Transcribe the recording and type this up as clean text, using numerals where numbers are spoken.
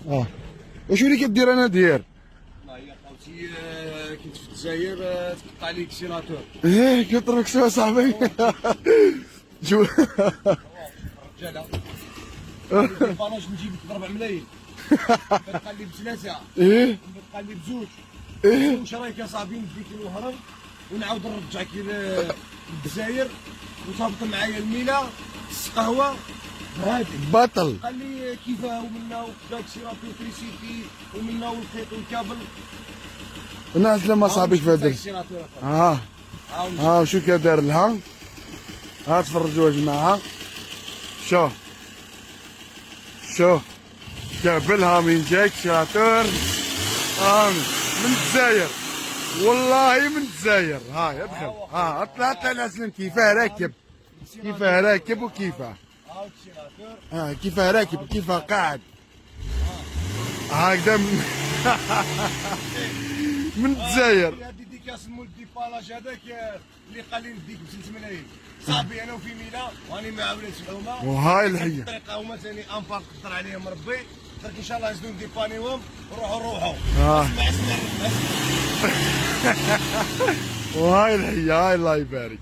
واش اللي كدير انا دير؟ والله هي خوتي كنت في الجزائر تقطع لي كسيراتور. كيضربك سوا صاحبي. جو الرجاله البلاج نجيب لك ب 4 ملايين. كتبقى لي بثلاثه. كتبقى لي بزوج. واش رايك يا صاحبي نديك الوهران ونعاود نرجعك للجزائر وتهبط معايا المينا قهوه هادي. بطل. قال لي كيفاه ومنا وكذا كسيراتور تريسيتي ومنا والخيط والكابل. الناس لما صاحبي كيفاه دار. شو كدار لها. تفرجوا يا جماعه. شوف قابلها من جاي كسيراتور من الجزائر، والله من الجزائر. يدخل طلع الاسلم كيفاه راكب وكيفاه كيفاه راكب وكيفاه قاعد هكذا من الجزائر. هذه ديكاس مول ديبالاج هذاك اللي قال لي نديك ب 6 ملايين. صاحبي انا وفي مينا واني مع ولاد الحومه وهاي الحيه الطريقه هما ثاني انفاق قدر عليهم ربي. درك ان شاء الله نزيدو نديبانيوهم روحوا وهاي الحيه. هاي الله يبارك.